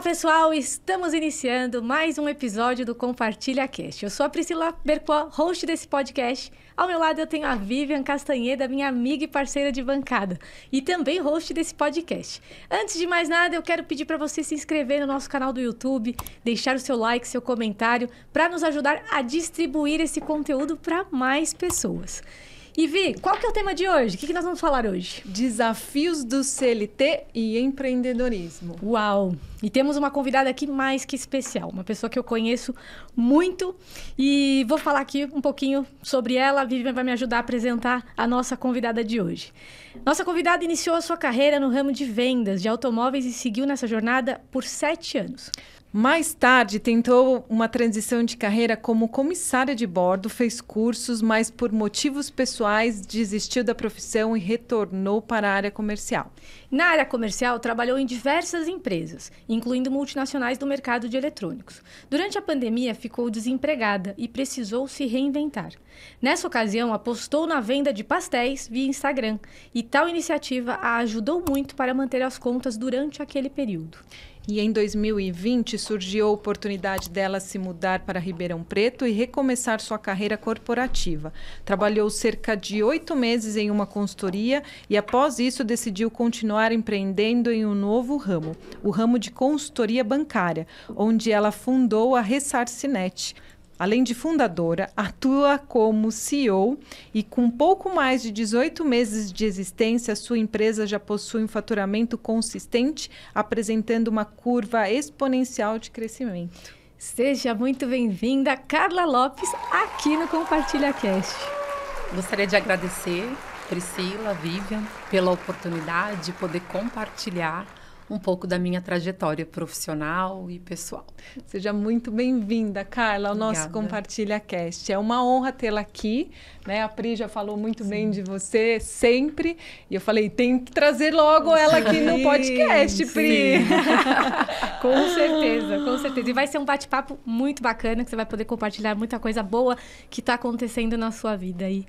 pessoal, estamos iniciando mais um episódio do Compartilha Cast. Eu sou a Priscila Bercois, host desse podcast. Ao meu lado eu tenho a Vivian Castanheda, minha amiga e parceira de bancada, e também host desse podcast. Antes de mais nada, eu quero pedir para você se inscrever no nosso canal do YouTube, deixar o seu like, seu comentário, para nos ajudar a distribuir esse conteúdo para mais pessoas. E Vi, qual que é o tema de hoje? O que nós vamos falar hoje? Desafios do CLT e empreendedorismo. Uau! E temos uma convidada aqui mais que especial, uma pessoa que eu conheço muito e vou falar aqui um pouquinho sobre ela. A Vivian vai me ajudar a apresentar a nossa convidada de hoje. Nossa convidada iniciou a sua carreira no ramo de vendas de automóveis e seguiu nessa jornada por 7 anos. Mais tarde, tentou uma transição de carreira como comissária de bordo, fez cursos, mas por motivos pessoais desistiu da profissão e retornou para a área comercial. Na área comercial, trabalhou em diversas empresas, incluindo multinacionais do mercado de eletrônicos. Durante a pandemia, ficou desempregada e precisou se reinventar. Nessa ocasião, apostou na venda de pastéis via Instagram e tal iniciativa a ajudou muito para manter as contas durante aquele período. E em 2020 surgiu a oportunidade dela se mudar para Ribeirão Preto e recomeçar sua carreira corporativa. Trabalhou cerca de 8 meses em uma consultoria e após isso decidiu continuar empreendendo em um novo ramo, o ramo de consultoria bancária, onde ela fundou a Ressarcinet. Além de fundadora, atua como CEO e com pouco mais de 18 meses de existência, sua empresa já possui um faturamento consistente, apresentando uma curva exponencial de crescimento. Seja muito bem-vinda, Carla Lopes, aqui no Compartilha Cast. Gostaria de agradecer, Priscila, Vivian, pela oportunidade de poder compartilhar um pouco da minha trajetória profissional e pessoal. Seja muito bem-vinda, Carla, ao nosso Compartilha Cast. É uma honra tê-la aqui, né? A Pri já falou muito bem de você sempre. E eu falei, tem que trazer logo ela aqui no podcast, Pri. Com certeza, com certeza. E vai ser um bate-papo muito bacana, que você vai poder compartilhar muita coisa boa que está acontecendo na sua vida. E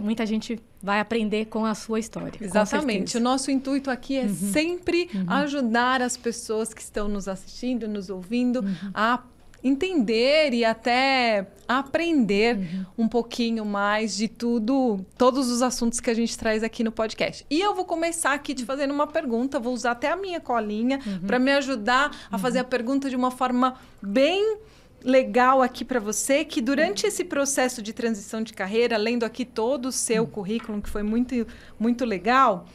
muita gente vai aprender com a sua história. Exatamente. O nosso intuito aqui é sempre ajudar as pessoas que estão nos assistindo, nos ouvindo, a entender e até aprender um pouquinho mais de todos os assuntos que a gente traz aqui no podcast. E eu vou começar aqui te fazendo uma pergunta, vou usar até a minha colinha para me ajudar a fazer a pergunta de uma forma bem legal aqui para você, que durante esse processo de transição de carreira, lendo aqui todo o seu currículo, que foi muito, muito legal,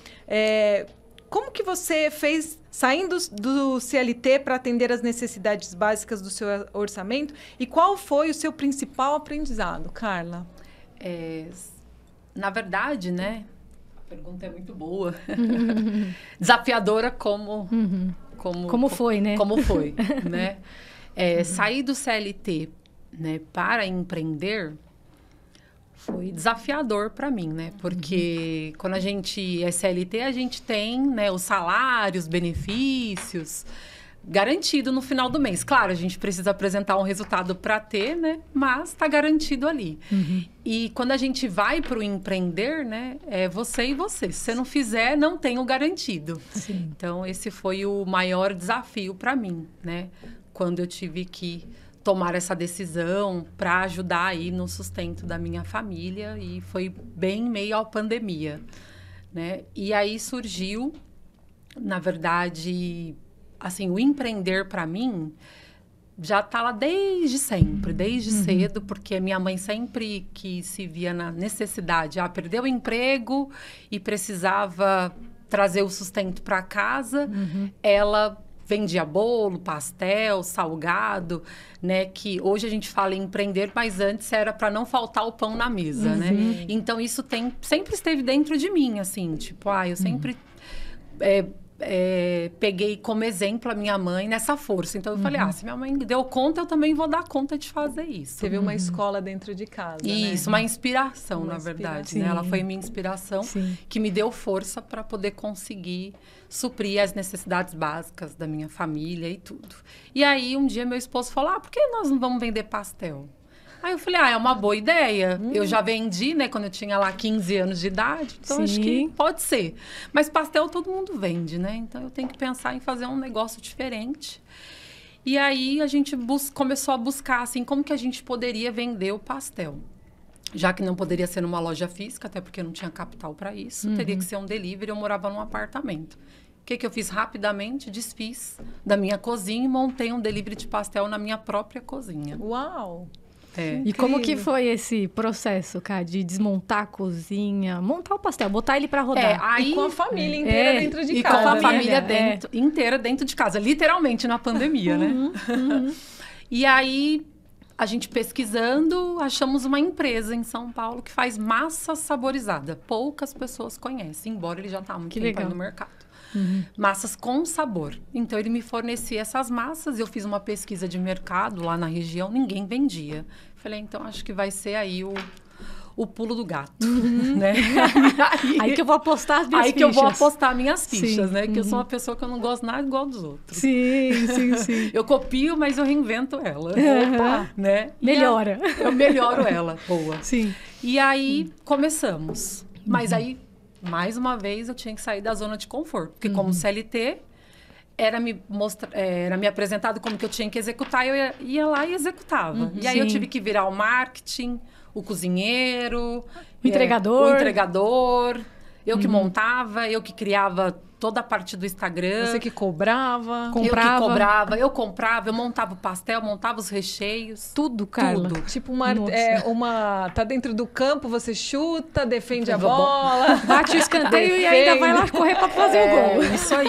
como que você fez saindo do CLT para atender as necessidades básicas do seu orçamento e qual foi o seu principal aprendizado, Carla? Na verdade, né, a pergunta é muito boa, desafiadora como foi, né? Como foi, né? Sair do CLT, né, para empreender foi desafiador para mim, né? Porque quando a gente é CLT, a gente tem, né, os salários, benefícios garantido no final do mês. Claro, a gente precisa apresentar um resultado para ter, né? Mas está garantido ali. E quando a gente vai para o empreender, né? É você e você. Se você não fizer, não tem o garantido. Sim. Então, esse foi o maior desafio para mim, né? Quando eu tive que tomar essa decisão para ajudar aí no sustento da minha família e foi bem meio à pandemia, né? E aí surgiu, na verdade, assim, o empreender para mim já está lá desde sempre, desde cedo, porque minha mãe sempre que se via na necessidade, perdeu o emprego e precisava trazer o sustento para casa, ela vendia bolo, pastel, salgado, né? Que hoje a gente fala em empreender, mas antes era para não faltar o pão na mesa, né? Então, isso sempre esteve dentro de mim, assim. Tipo, eu sempre peguei como exemplo a minha mãe nessa força. Então, eu falei, se minha mãe deu conta, eu também vou dar conta de fazer isso. Teve uma escola dentro de casa, isso, né? uma inspiração, na verdade, né? Ela foi minha inspiração, que me deu força para poder conseguir suprir as necessidades básicas da minha família e tudo. E aí, um dia, meu esposo falou, por que nós não vamos vender pastel? Aí eu falei, é uma boa ideia. Eu já vendi, né, quando eu tinha lá 15 anos de idade. Então, acho que pode ser. Mas pastel todo mundo vende, né? Então, eu tenho que pensar em fazer um negócio diferente. E aí, a gente começou a buscar, assim, como que a gente poderia vender o pastel. Já que não poderia ser numa loja física, até porque não tinha capital para isso. Teria que ser um delivery, eu morava num apartamento. O que eu fiz rapidamente? Desfiz da minha cozinha e montei um delivery de pastel na minha própria cozinha. Uau! E como que foi esse processo, cara, de desmontar a cozinha, montar o pastel, botar ele para rodar? Aí, e com a família inteira dentro de casa. E com a família inteira dentro de casa, literalmente na pandemia, né? E aí, a gente pesquisando, achamos uma empresa em São Paulo que faz massa saborizada. Poucas pessoas conhecem, embora ele já está há muito tempo aí no mercado. Massas com sabor. Então, ele me fornecia essas massas. Eu fiz uma pesquisa de mercado lá na região, ninguém vendia. Falei, então, acho que vai ser aí o pulo do gato, né? Aí que eu vou apostar as minhas fichas. Aí que eu vou apostar minhas fichas, né? Que eu sou uma pessoa que eu não gosto nada igual dos outros. Sim. Eu copio, mas eu reinvento ela. Opa, né? Melhora. Eu melhoro ela. Boa. Sim. E aí, começamos. Mas aí, mais uma vez, eu tinha que sair da zona de conforto. Porque como CLT, era me apresentado como que eu tinha que executar. Eu ia lá e executava. E aí, eu tive que virar o marketing, o cozinheiro, o entregador. Eu que montava, eu que criava toda a parte do Instagram. Você que cobrava. Eu comprava, eu montava o pastel, montava os recheios. Tudo, Carla. Tudo. Tipo tá dentro do campo, você chuta, defende a bola. Bate o escanteio e ainda vai lá correr pra fazer o gol. Isso aí.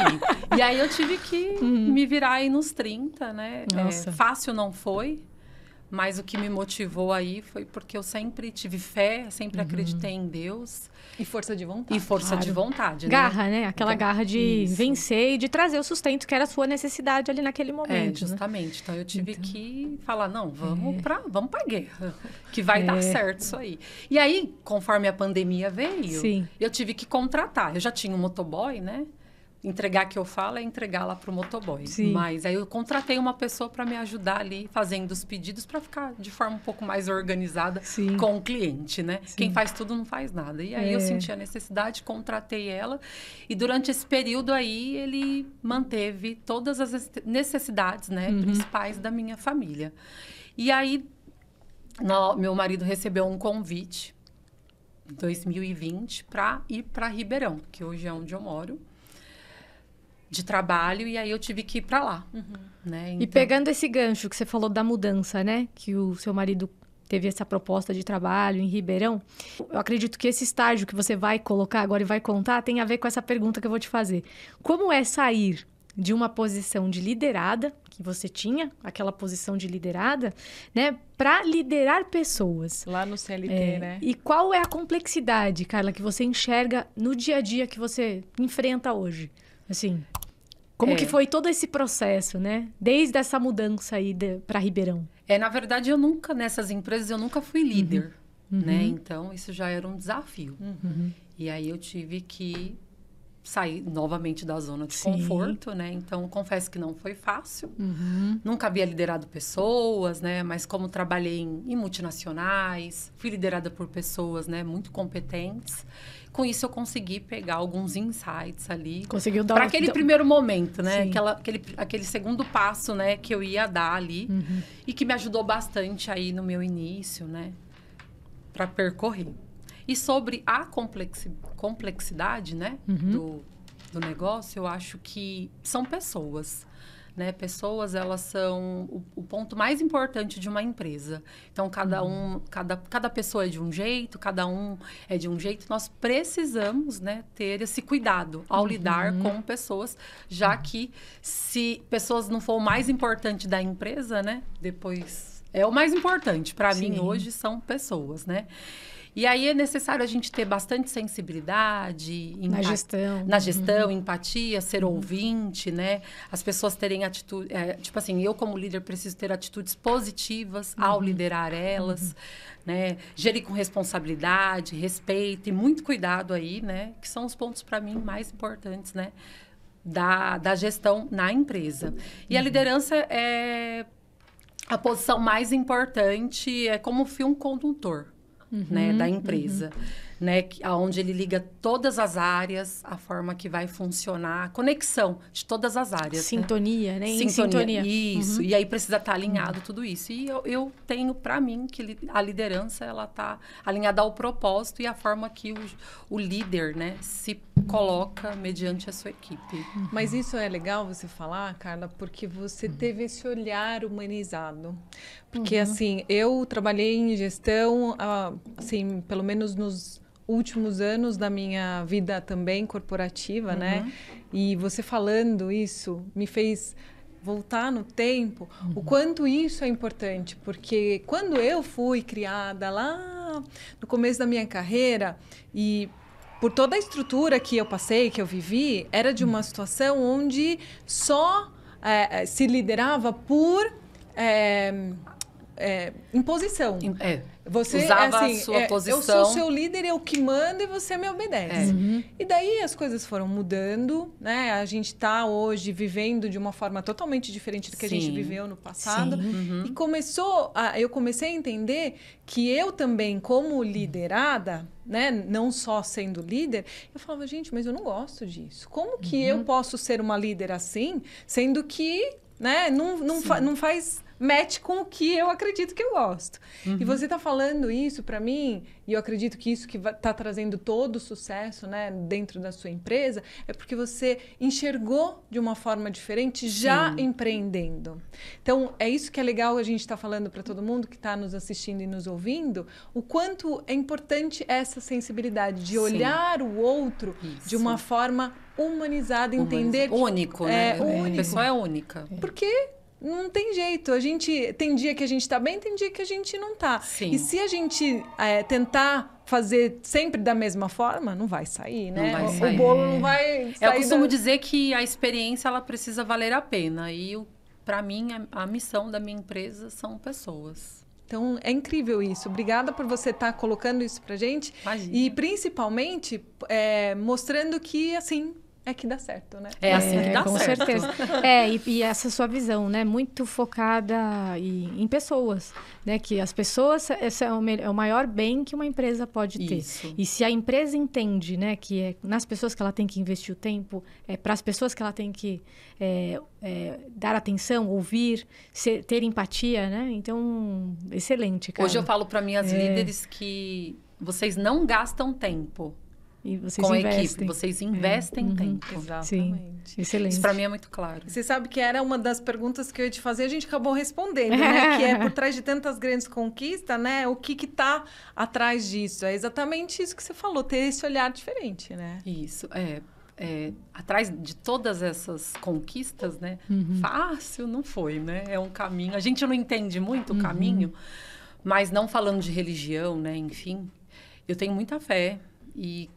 E aí eu tive que me virar aí nos 30, né? Fácil não foi. Mas o que me motivou aí foi porque eu sempre tive fé, sempre acreditei em Deus. E força de vontade. E força de vontade, né? Garra, né? Aquela garra de vencer e de trazer o sustento que era a sua necessidade ali naquele momento. Justamente. Né? Então, eu tive que falar, não, vamos pra guerra, que vai dar certo isso aí. E aí, conforme a pandemia veio, eu tive que contratar. Eu já tinha um motoboy, né? Entregar que eu falo é entregar lá para o motoboy. Mas aí eu contratei uma pessoa para me ajudar ali, fazendo os pedidos, para ficar de forma um pouco mais organizada com o cliente, né? Quem faz tudo não faz nada. E aí eu senti a necessidade, contratei ela. E durante esse período aí, ele manteve todas as necessidades, né, principais da minha família. E aí, meu marido recebeu um convite, em 2020, para ir para Ribeirão, que hoje é onde eu moro, de trabalho, e aí eu tive que ir para lá. Né? Então... E pegando esse gancho que você falou da mudança, né? Que o seu marido teve essa proposta de trabalho em Ribeirão. Eu acredito que esse estágio que você vai colocar agora e vai contar tem a ver com essa pergunta que eu vou te fazer. Como é sair de uma posição de liderada, que você tinha, aquela posição de liderada, né? Para liderar pessoas. Lá no CLT, né? E qual é a complexidade, Carla, que você enxerga no dia a dia que você enfrenta hoje? Assim... Como que foi todo esse processo, né? Desde essa mudança aí para Ribeirão. Na verdade, nessas empresas, eu nunca fui líder, né? Então, isso já era um desafio. E aí, eu tive que sair novamente da zona de conforto, né? Então, confesso que não foi fácil. Nunca havia liderado pessoas, né? Mas como trabalhei em multinacionais, fui liderada por pessoas, né, muito competentes. Com isso, eu consegui pegar alguns insights ali. Conseguiu dar para aquele primeiro momento, né? Aquele segundo passo, né? Que eu ia dar ali. E que me ajudou bastante aí no meu início, né? Para percorrer. E sobre a complexidade, né? Do negócio, eu acho que são pessoas. Né? Pessoas, elas são o ponto mais importante de uma empresa. Então, cada pessoa é de um jeito, cada um é de um jeito. Nós precisamos, né, ter esse cuidado ao lidar com pessoas, já que se pessoas não for o mais importante da empresa, né, depois é o mais importante. Para mim, hoje, são pessoas, né? E aí é necessário a gente ter bastante sensibilidade na gestão, empatia, ser ouvinte, né? As pessoas terem atitude, tipo assim, eu como líder preciso ter atitudes positivas ao liderar elas, né? Gerir com responsabilidade, respeito e muito cuidado aí, né? Que são os pontos para mim mais importantes, né? Da gestão na empresa. E a liderança a posição mais importante é como fio condutor, né, da empresa. Né, onde ele liga todas as áreas, a forma que vai funcionar, a conexão de todas as áreas. Sintonia, né? Sintonia. Isso. E aí precisa estar alinhado tudo isso. E eu tenho para mim que a liderança ela está alinhada ao propósito e a forma que o líder, né, se coloca mediante a sua equipe. Mas isso é legal você falar, Carla, porque você teve esse olhar humanizado. Porque, assim, eu trabalhei em gestão, assim, pelo menos nos últimos anos da minha vida também corporativa, né? E você falando isso me fez voltar no tempo, o quanto isso é importante, porque quando eu fui criada lá no começo da minha carreira e por toda a estrutura que eu passei, que eu vivi, era de uma situação onde só se liderava por imposição. Você usava assim, a sua posição. Eu sou seu líder, eu que mando e você me obedece. E daí as coisas foram mudando, né? A gente está hoje vivendo de uma forma totalmente diferente do que a gente viveu no passado. E eu comecei a entender que eu também, como liderada, né? Não só sendo líder, eu falava, gente, mas eu não gosto disso. Como que eu posso ser uma líder assim, sendo que, né? Não faz match com o que eu acredito que eu gosto. E você está falando isso para mim, e eu acredito que isso que está trazendo todo o sucesso, né, dentro da sua empresa, é porque você enxergou de uma forma diferente já empreendendo. Então, é isso que é legal a gente estar falando para todo mundo que está nos assistindo e nos ouvindo, o quanto é importante essa sensibilidade de olhar o outro de uma forma humanizada, entender... Único, né? Único. A pessoa é única. Porque... não tem jeito. Tem dia que a gente está bem, tem dia que a gente não está. E se a gente tentar fazer sempre da mesma forma, não vai sair, né? Não vai sair. O bolo não vai sair. Eu costumo dizer que a experiência ela precisa valer a pena. E, para mim, a missão da minha empresa são pessoas. Então, é incrível isso. Obrigada por você estar colocando isso pra gente. Imagina. E, principalmente, mostrando que, assim... é que dá certo, né? É assim que dá com certo. certeza. E essa sua visão, né? Muito focada em pessoas, né? Que as pessoas esse é o maior bem que uma empresa pode ter. Isso. E se a empresa entende, né? Que é nas pessoas que ela tem que investir o tempo, para as pessoas que ela tem que dar atenção, ouvir, ter empatia, né? Então, excelente, cara. Hoje eu falo para minhas líderes que vocês não gastam tempo. E vocês com investem. a equipe, vocês investem tempo. Exatamente. Sim, excelente. Isso para mim é muito claro. Você sabe que era uma das perguntas que eu ia te fazer, a gente acabou respondendo, né? Que é por trás de tantas grandes conquistas, né? O que está atrás disso? É exatamente isso que você falou, ter esse olhar diferente, né? Isso, atrás de todas essas conquistas, né? Fácil não foi, né? É um caminho. A gente não entende muito o caminho, mas não falando de religião, né? Enfim, eu tenho muita fé e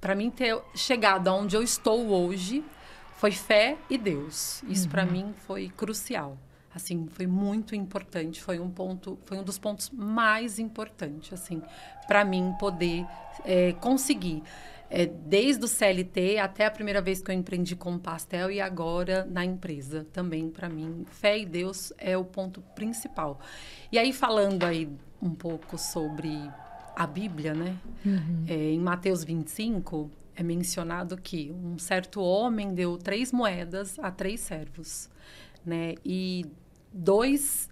para mim ter chegado aonde eu estou hoje foi fé e Deus. Isso para mim foi crucial. Assim, foi muito importante, foi um dos pontos mais importantes, assim, para mim poder conseguir. Desde o CLT até a primeira vez que eu empreendi com pastel e agora na empresa também, para mim, fé e Deus é o ponto principal. E aí, falando aí um pouco sobre a Bíblia, né? Em Mateus 25, é mencionado que um certo homem deu 3 moedas a 3 servos, né? E 2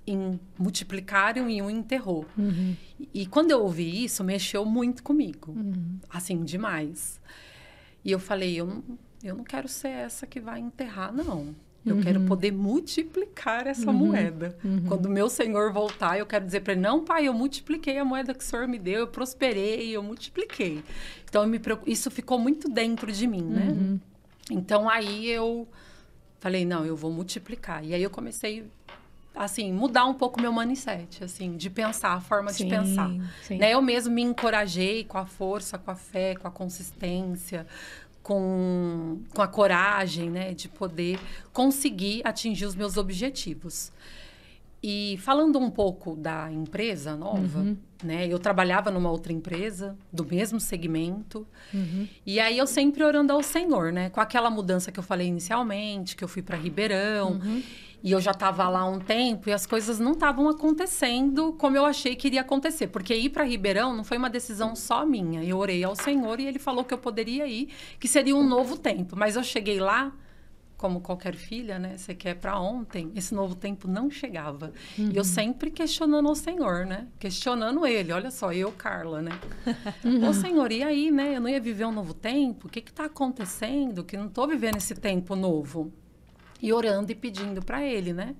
multiplicaram e 1 enterrou. E quando eu ouvi isso, mexeu muito comigo. Assim, demais. E eu falei, eu não quero ser essa que vai enterrar, não. Eu quero poder multiplicar essa moeda. Quando o meu Senhor voltar, eu quero dizer para ele, não, pai, eu multipliquei a moeda que o Senhor me deu, eu prosperei, eu multipliquei. Então, isso ficou muito dentro de mim, né? Então, aí eu falei, não, eu vou multiplicar. E aí eu comecei, assim, mudar um pouco meu mindset, assim, de pensar, a forma de pensar. Né? Eu mesmo me encorajei com a força, com a fé, com a consistência, com a coragem, né, de poder conseguir atingir os meus objetivos. E falando um pouco da empresa nova, né? Eu trabalhava numa outra empresa do mesmo segmento. E aí eu sempre orando ao Senhor, né? Com aquela mudança que eu falei inicialmente, que eu fui para Ribeirão. E eu já estava lá há um tempo e as coisas não estavam acontecendo como eu achei que iria acontecer. Porque ir para Ribeirão não foi uma decisão só minha. Eu orei ao Senhor e ele falou que eu poderia ir, que seria um novo tempo. Mas eu cheguei lá, como qualquer filha, né? Você quer para ontem. Esse novo tempo não chegava. E eu sempre questionando o Senhor, né? Questionando ele. Olha só, eu, Carla, né? Ô, Senhor, e aí, né? Eu não ia viver um novo tempo? O que está acontecendo? Que não estou vivendo esse tempo novo. E orando e pedindo para ele, né?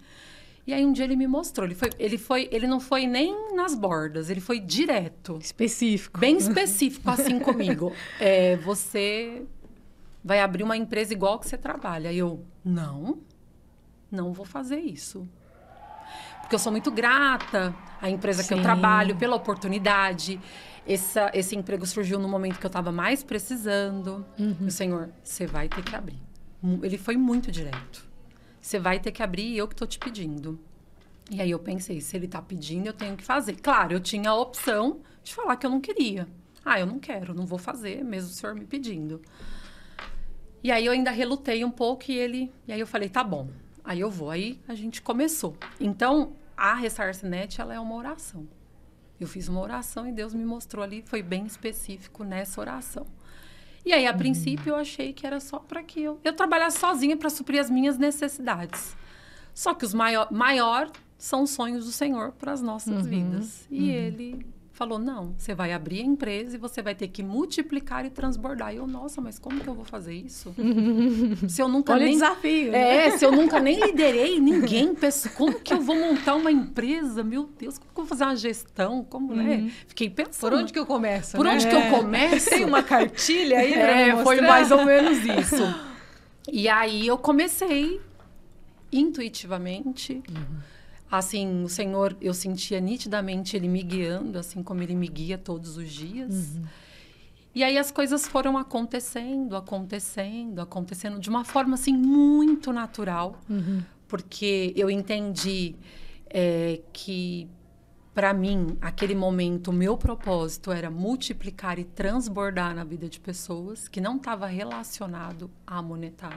E aí um dia ele me mostrou. Ele não foi nem nas bordas, ele foi direto. Específico. Bem específico, assim comigo. Você vai abrir uma empresa igual que você trabalha. E eu, não vou fazer isso. Porque eu sou muito grata à empresa que eu trabalho, pela oportunidade. Esse emprego surgiu no momento que eu estava mais precisando. E o Senhor, você vai ter que abrir. Ele foi muito direto. Você vai ter que abrir e eu que estou te pedindo. E aí eu pensei, se ele está pedindo, eu tenho que fazer. Claro, eu tinha a opção de falar que eu não queria. Eu não quero, não vou fazer, mesmo o senhor me pedindo. E aí eu ainda relutei um pouco e aí eu falei, tá bom, aí eu vou. Aí a gente começou. Então, a Ressarce-Net, ela é uma oração. Eu fiz uma oração e Deus me mostrou ali, foi bem específico nessa oração. E aí, a princípio, eu achei que era só para que eu trabalhasse sozinha para suprir as minhas necessidades. Só que os maior são os sonhos do Senhor para as nossas vidas. E ele falou, não, você vai abrir a empresa e você vai ter que multiplicar e transbordar. E eu, nossa, mas como que eu vou fazer isso? Se eu nunca Olha nem... o desafio. Né? Se eu nunca nem liderei ninguém, como que eu vou montar uma empresa? Meu Deus, como que eu vou fazer uma gestão? Como, né? Fiquei pensando. Por onde que eu começo? Por onde que eu começo? Tem uma cartilha aí pra me mostrar? Foi mais ou menos isso. E aí eu comecei intuitivamente. Assim, o Senhor, eu sentia nitidamente Ele me guiando, assim como Ele me guia todos os dias. E aí as coisas foram acontecendo de uma forma, assim, muito natural. Porque eu entendi que, para mim, aquele momento, o meu propósito era multiplicar e transbordar na vida de pessoas que não estava relacionado a monetário.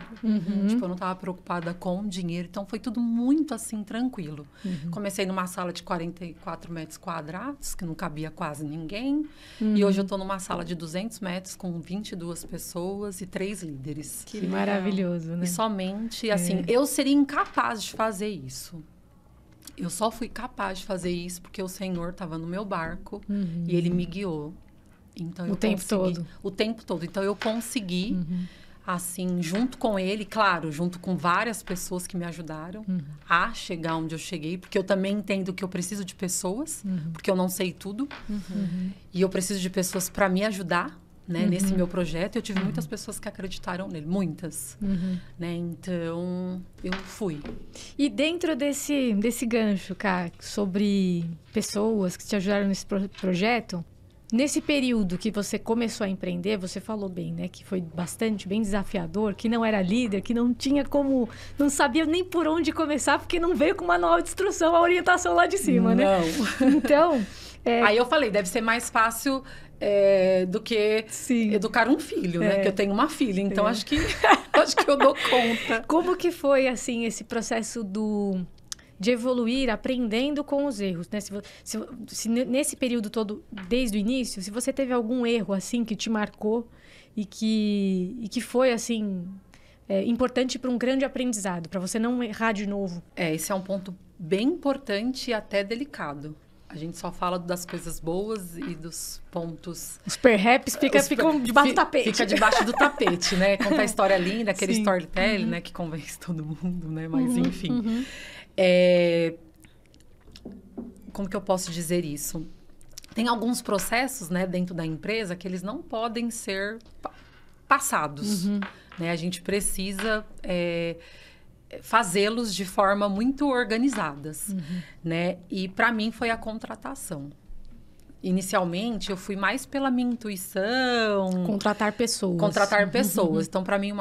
Tipo, eu não estava preocupada com dinheiro. Então, foi tudo muito, assim, tranquilo. Comecei numa sala de 44 metros quadrados, que não cabia quase ninguém. E hoje eu estou numa sala de 200 metros com 22 pessoas e 3 líderes. Que maravilhoso, né? E somente, assim, eu seria incapaz de fazer isso. Eu só fui capaz de fazer isso porque o Senhor estava no meu barco e Ele me guiou. Então, o tempo todo. O tempo todo. Então, eu consegui, assim, junto com Ele, claro, junto com várias pessoas que me ajudaram a chegar onde eu cheguei, porque eu também entendo que eu preciso de pessoas, porque eu não sei tudo. E eu preciso de pessoas para me ajudar. Né, nesse meu projeto, eu tive muitas pessoas que acreditaram nele, muitas, né, então eu fui. E dentro desse gancho, Ká, sobre pessoas que te ajudaram nesse projeto, nesse período que você começou a empreender, você falou bem, né, que foi bem desafiador, que não era líder, que não tinha como, não sabia nem por onde começar, porque não veio com manual de instrução, a orientação lá de cima, né? Então... Aí eu falei, deve ser mais fácil... do que educar um filho, né? Que eu tenho uma filha, então acho que eu dou conta. Como que foi, assim, esse processo de evoluir, aprendendo com os erros, né? Se nesse período todo, desde o início, se você teve algum erro, assim, que te marcou e que foi, assim, importante para um grande aprendizado, para você não errar de novo. Esse é um ponto bem importante e até delicado. A gente só fala das coisas boas e dos pontos... Os perhaps ficam debaixo do tapete. Fica debaixo do tapete, né? Contar a história linda, aquele storytelling, né? Que convence todo mundo, né? Mas, enfim. Como que eu posso dizer isso? Tem alguns processos, né? Dentro da empresa que eles não podem ser passados. Né? A gente precisa... fazê-los de forma muito organizadas, né? E para mim foi a contratação. Inicialmente eu fui mais pela minha intuição, contratar pessoas. Então para mim o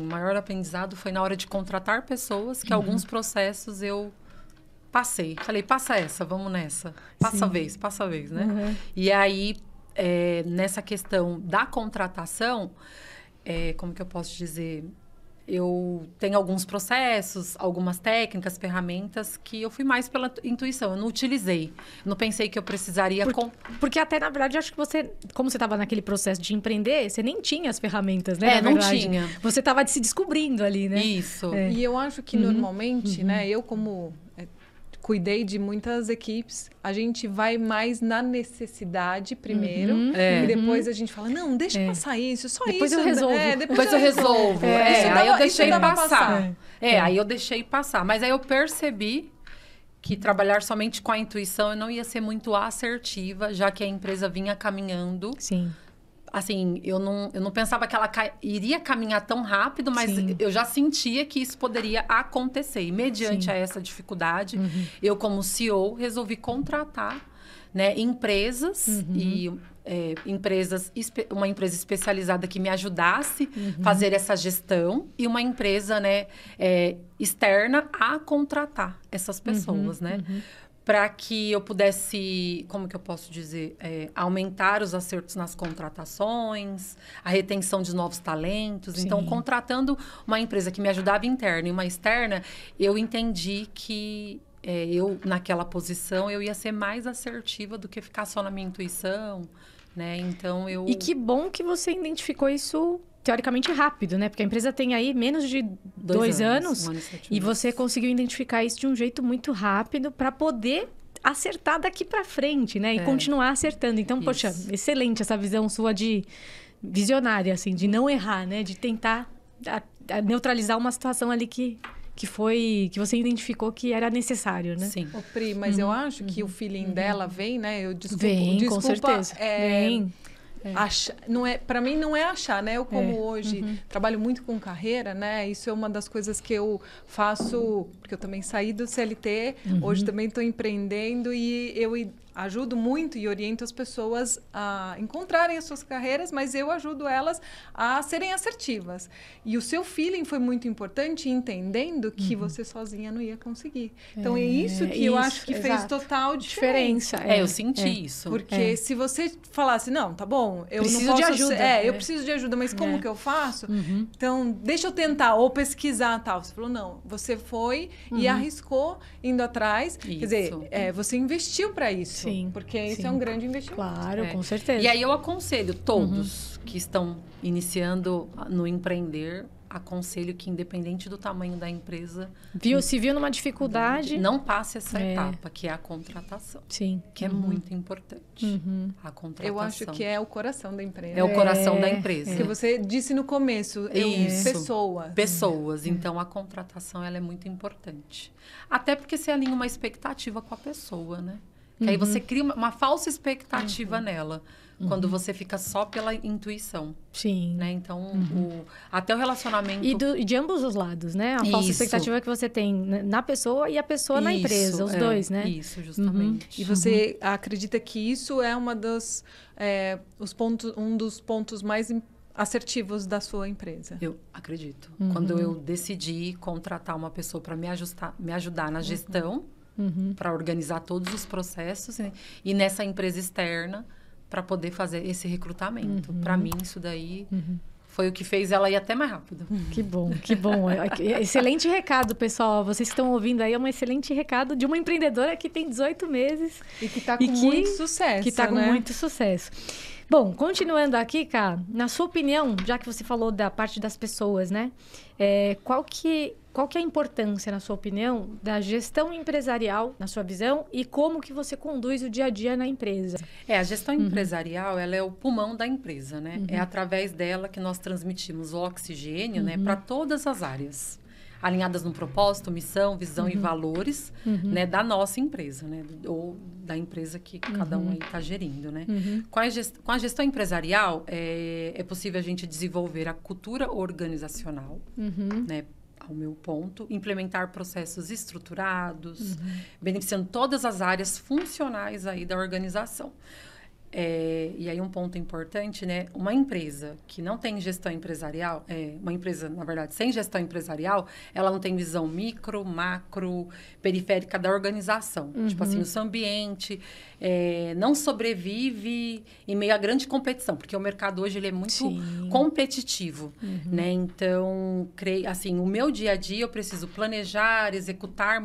maior aprendizado foi na hora de contratar pessoas, que alguns processos eu Passei. Falei, passa essa, vamos nessa. Passa a vez, né? Uhum. E aí, nessa questão da contratação, como que eu posso dizer? Eu tenho alguns processos, algumas técnicas, ferramentas que eu fui mais pela intuição. Eu não utilizei. Não pensei que eu precisaria... Porque até, na verdade, acho que você... Como você estava naquele processo de empreender, você nem tinha as ferramentas, né? Não tinha. Você estava se descobrindo ali, né? Isso. E eu acho que, normalmente, né? Eu, como... cuidei de muitas equipes, a gente vai mais na necessidade primeiro, e depois a gente fala, não, deixa passar isso, só depois isso. Eu resolvo. Depois eu resolvo. Aí eu deixei passar. É. Aí eu deixei passar. Mas aí eu percebi que trabalhar somente com a intuição eu não ia ser muito assertiva, já que a empresa vinha caminhando. Sim. Assim, eu não pensava que ela iria caminhar tão rápido, mas eu já sentia que isso poderia acontecer. E mediante a essa dificuldade, eu, como CEO, resolvi contratar, né, empresas e uma empresa especializada que me ajudasse a fazer essa gestão e uma empresa, né, externa a contratar essas pessoas, né? Para que eu pudesse, como que eu posso dizer, aumentar os acertos nas contratações, a retenção de novos talentos. Sim. Então, contratando uma empresa que me ajudava interna e uma externa, eu entendi que eu, naquela posição, eu ia ser mais assertiva do que ficar só na minha intuição, né? Então, E que bom que você identificou isso teoricamente rápido, né? Porque a empresa tem aí menos de 2 anos, 1 ano e 7 meses. E você conseguiu identificar isso de um jeito muito rápido para poder acertar daqui para frente, né? E continuar acertando. Então, poxa, excelente essa visão sua de visionária, assim, de não errar, né? De tentar neutralizar uma situação ali que você identificou que era necessário, né? Sim. Ô, Pri, mas eu acho que o feeling dela vem, né? Vem, com certeza. Vem. Para mim não é achar, né? Eu como hoje trabalho muito com carreira, né? Isso é uma das coisas que eu faço, porque eu também saí do CLT, hoje também estou empreendendo e eu ajudo muito e oriento as pessoas a encontrarem as suas carreiras, mas eu ajudo elas a serem assertivas. E o seu feeling foi muito importante, entendendo que você sozinha não ia conseguir. Então, é isso que eu acho que fez total diferença. Eu senti isso. Porque se você falasse, não, tá bom, eu preciso não posso... de ajuda. Eu preciso de ajuda, mas como que eu faço? Então, deixa eu tentar, ou pesquisar tal. Você falou, não, você foi e arriscou indo atrás. Quer dizer, você investiu para isso. Sim. Porque isso é um grande investimento. Claro, com certeza. E aí eu aconselho todos que estão iniciando no empreender, aconselho que, independente do tamanho da empresa... Se viu numa dificuldade... Não passe essa etapa, que é a contratação. Sim. Que é muito importante. A contratação. Eu acho que é o coração da empresa. É o coração da empresa. Que você disse no começo, pessoas. Pessoas. Então, a contratação ela é muito importante. Até porque você alinha uma expectativa com a pessoa, né? Que aí você cria uma falsa expectativa nela. Quando você fica só pela intuição. Sim. Né? Então, até o relacionamento... E de ambos os lados, né? A falsa expectativa que você tem na pessoa e a pessoa na empresa. Os dois, né? Isso, justamente. E você acredita que isso é um dos pontos mais assertivos da sua empresa? Eu acredito. Quando eu decidi contratar uma pessoa para me ajudar na gestão, para organizar todos os processos, e nessa empresa externa, para poder fazer esse recrutamento. Para mim, isso daí foi o que fez ela ir até mais rápido. Que bom, que bom. Excelente recado, pessoal. Vocês que estão ouvindo aí, é um excelente recado de uma empreendedora que tem 18 meses. E que está com muito sucesso, Que está com muito sucesso. Bom, continuando aqui, Ká, na sua opinião, já que você falou da parte das pessoas, né? Qual que é a importância, na sua opinião, da gestão empresarial, na sua visão, e como que você conduz o dia a dia na empresa? A gestão empresarial, ela é o pulmão da empresa, né? É através dela que nós transmitimos o oxigênio, né, para todas as áreas, alinhadas no propósito, missão, visão e valores, né, da nossa empresa, né? Ou da empresa que cada um aí está gerindo, né? Com a gestão empresarial, é possível a gente desenvolver a cultura organizacional, né? Ao meu ponto, implementar processos estruturados, beneficiando todas as áreas funcionais aí da organização. E aí um ponto importante, né? Uma empresa que não tem gestão empresarial, uma empresa, na verdade, sem gestão empresarial, ela não tem visão micro, macro, periférica da organização. Tipo assim, o seu ambiente não sobrevive em meio à grande competição, porque o mercado hoje ele é muito competitivo, né? Então, assim, o meu dia a dia eu preciso planejar, executar,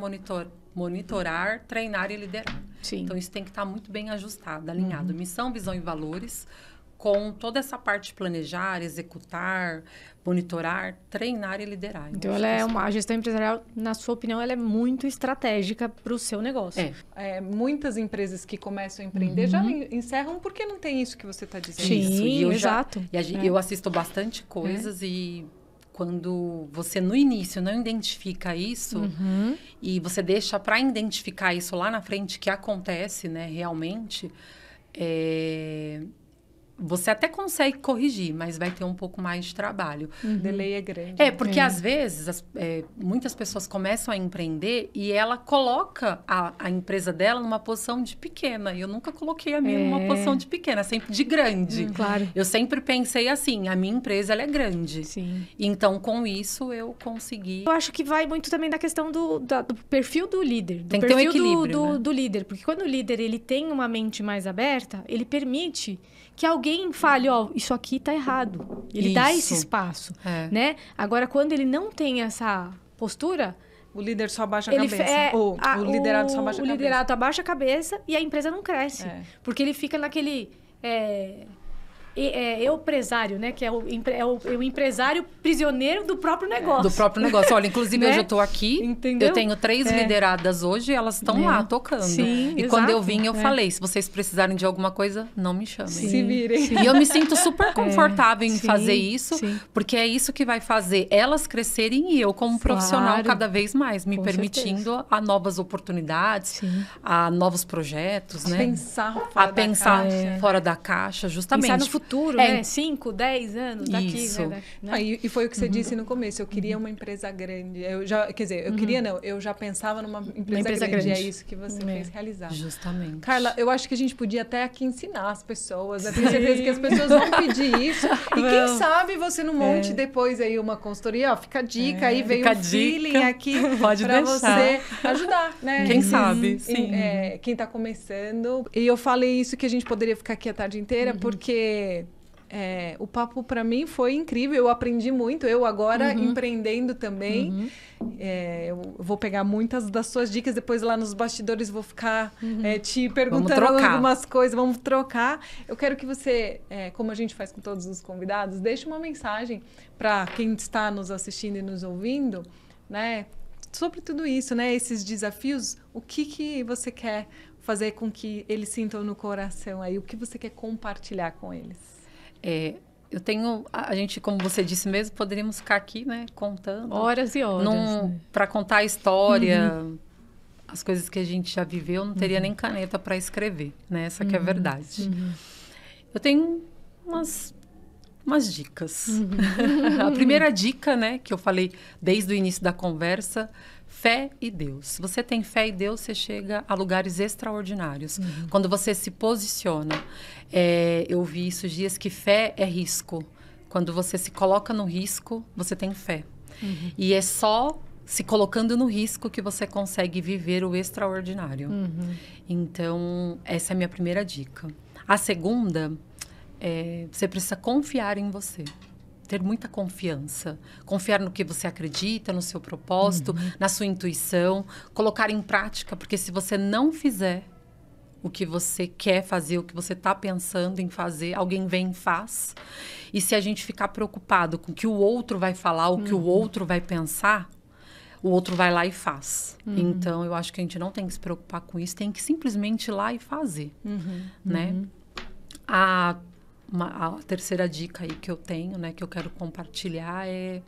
monitorar, treinar e liderar. Sim. Então, isso tem que estar muito bem ajustado, alinhado. Missão, visão e valores, com toda essa parte de planejar, executar, monitorar, treinar e liderar. Então, a gestão empresarial, na sua opinião, ela é muito estratégica para o seu negócio. Muitas empresas que começam a empreender já encerram porque não tem isso que você está dizendo. Sim, exato. Eu assisto bastante coisas e... Quando você, no início, não identifica isso e você deixa para identificar isso lá na frente, que acontece, né, realmente, você até consegue corrigir, mas vai ter um pouco mais de trabalho. O delay é grande. Porque às vezes muitas pessoas começam a empreender e ela coloca a empresa dela numa posição de pequena. E eu nunca coloquei a minha numa posição de pequena, sempre de grande. Claro. Eu sempre pensei assim, a minha empresa ela é grande. Sim. Então, com isso, eu consegui... Eu acho que vai muito também da questão do perfil do líder. Tem que ter um equilíbrio, né? do líder. Porque quando o líder ele tem uma mente mais aberta, ele permite que alguém fale, isso aqui tá errado. Ele dá esse espaço, né? Agora, quando ele não tem essa postura... O líder só abaixa a cabeça. O liderado só abaixa a cabeça. O liderado abaixa a cabeça e a empresa não cresce. Porque ele fica naquele... empresário, né? Que é o empresário prisioneiro do próprio negócio. Do próprio negócio. Olha, inclusive, né? hoje eu tô aqui. Entendeu? Eu tenho 3 lideradas hoje e elas estão lá tocando. Sim, e quando eu vim, eu falei, se vocês precisarem de alguma coisa, não me chamem. Se virem. E eu me sinto super confortável em fazer isso, porque é isso que vai fazer elas crescerem e eu, como profissional, cada vez mais, me permitindo a novas oportunidades, a novos projetos, né? Pensar fora da caixa, justamente. Pensar no futuro, né? 5, 10 anos daqui. Isso. Né? E foi o que você disse no começo. Eu queria uma empresa grande. Eu já pensava numa empresa grande. E é isso que você fez realizar. Justamente. Carla, eu acho que a gente podia até aqui ensinar as pessoas. Eu tenho certeza que as pessoas vão pedir isso. E quem sabe você não monte depois aí uma consultoria. Fica a dica aí, veio um feeling aqui para você ajudar, né? Quem sabe, sim. Quem está começando. E eu falei isso que a gente poderia ficar aqui a tarde inteira, porque... o papo para mim foi incrível, eu aprendi muito, eu agora empreendendo também, eu vou pegar muitas das suas dicas, depois lá nos bastidores vou ficar te perguntando algumas coisas, vamos trocar. Eu quero que você, como a gente faz com todos os convidados, deixe uma mensagem para quem está nos assistindo e nos ouvindo, né, sobre tudo isso, né, esses desafios, o que você quer fazer com que eles sintam no coração aí, o que você quer compartilhar com eles? Eu tenho... A gente, como você disse mesmo, poderíamos ficar aqui, né? Contando. Horas e horas. Para contar a história, as coisas que a gente já viveu, não teria nem caneta para escrever, né? Essa que é a verdade. Eu tenho umas dicas. A primeira dica, né? Que eu falei desde o início da conversa... Fé e Deus. Se você tem fé em Deus, você chega a lugares extraordinários. Quando você se posiciona. Eu vi esses dias que fé é risco. Quando você se coloca no risco, você tem fé. E é só se colocando no risco que você consegue viver o extraordinário. Então, essa é a minha primeira dica. A segunda, você precisa confiar em você. Ter muita confiança. Confiar no que você acredita, no seu propósito, na sua intuição. Colocar em prática, porque se você não fizer o que você quer fazer, o que você está pensando em fazer, alguém vem e faz. E se a gente ficar preocupado com o que o outro vai falar, o que o outro vai pensar, o outro vai lá e faz. Então, eu acho que a gente não tem que se preocupar com isso, tem que simplesmente ir lá e fazer. Né? A terceira dica aí que eu tenho, né, que eu quero compartilhar é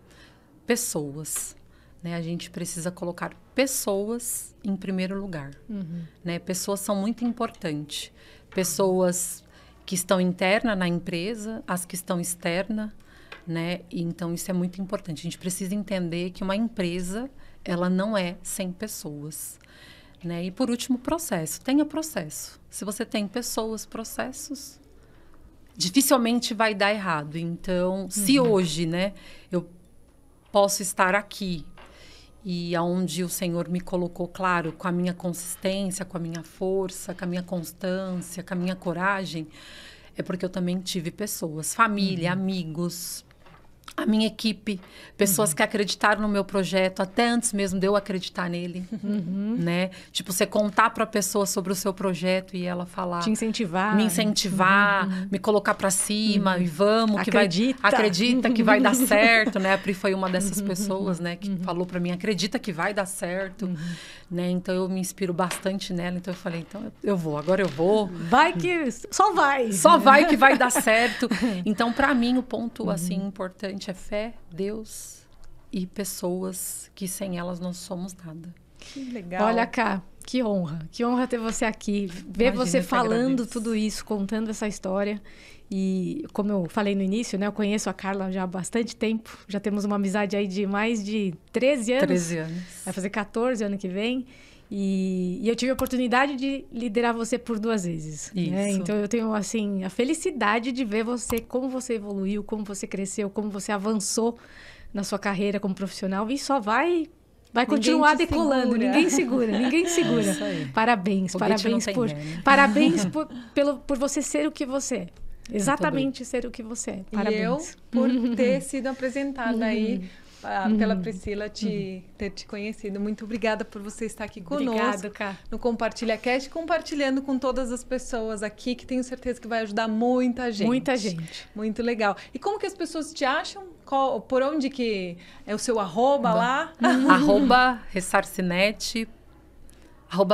pessoas, né? A gente precisa colocar pessoas em primeiro lugar, né? Pessoas são muito importantes. Pessoas que estão interna na empresa, as que estão externa, né? E então, isso é muito importante. A gente precisa entender que uma empresa, ela não é sem pessoas. né? E por último, processo. Tenha processo. Se você tem pessoas, processos, dificilmente vai dar errado. Então, se hoje, né, eu posso estar aqui e aonde o Senhor me colocou, claro, com a minha consistência, com a minha força, com a minha constância, com a minha coragem, é porque eu também tive pessoas, família, amigos, a minha equipe, pessoas que acreditaram no meu projeto até antes mesmo de eu acreditar nele, né? Tipo, você contar para a pessoa sobre o seu projeto e ela falar... Te incentivar. Me incentivar, me colocar para cima e vamos, acredita que vai dar certo, né? A Pri foi uma dessas pessoas, né? Que falou para mim, acredita que vai dar certo, né? Então, eu me inspiro bastante nela. Então, eu falei, então, agora eu vou. Vai que... Só vai. Só vai que vai dar certo. Então, para mim, o ponto, assim, importante é fé, Deus e pessoas que sem elas não somos nada. Que legal. Olha, Cá, que honra ter você aqui, ver você falando tudo isso, contando essa história. E como eu falei no início, né, eu conheço a Carla já há bastante tempo, já temos uma amizade aí de mais de 13 anos. 13 anos. Vai fazer 14 ano que vem. E eu tive a oportunidade de liderar você por 2 vezes. Isso. Né? Então, eu tenho, assim, a felicidade de ver você, como você evoluiu, como você cresceu, como você avançou na sua carreira como profissional. E só vai continuar decolando. Ninguém segura. É isso aí. Parabéns por você ser o que você é. Exatamente ser o que você é. Parabéns. E eu, por ter sido apresentada aí pela Priscila, ter te conhecido. Muito obrigada por você estar aqui conosco. Obrigada, Cá. No Compartilha Cast, compartilhando com todas as pessoas aqui, que tenho certeza que vai ajudar muita gente. Muita gente. Muito legal. E como que as pessoas te acham? Por onde que é o seu arroba lá? @Ressarcinet.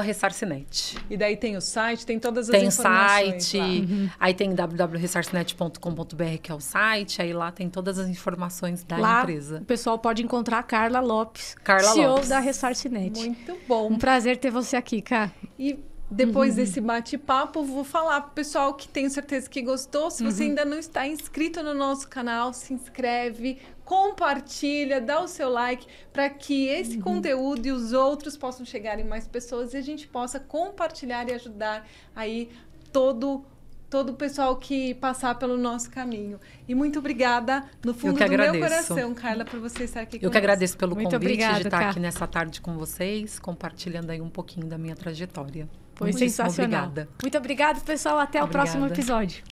@Ressarcinet. E daí tem o site, tem todas as informações. Tem o site, aí tem www.ressarcinet.com.br, que é o site, aí lá tem todas as informações da empresa. O pessoal pode encontrar a Carla Lopes, Carla CEO Lopes. da Ressarcinet. Muito bom. Um prazer ter você aqui, Cá. E depois desse bate-papo, vou falar pro pessoal que tenho certeza que gostou. Se você ainda não está inscrito no nosso canal, se inscreve, compartilha, dá o seu like para que esse conteúdo e os outros possam chegar em mais pessoas e a gente possa compartilhar e ajudar aí todo o pessoal que passar pelo nosso caminho. E muito obrigada no fundo do meu coração, Carla, por você estar aqui conosco. Eu que agradeço pelo Muito convite obrigada, de estar Cá. aqui nessa tarde com vocês, compartilhando aí um pouquinho da minha trajetória. Foi Muitíssimo sensacional. Obrigada. Muito obrigada, pessoal. Até o próximo episódio.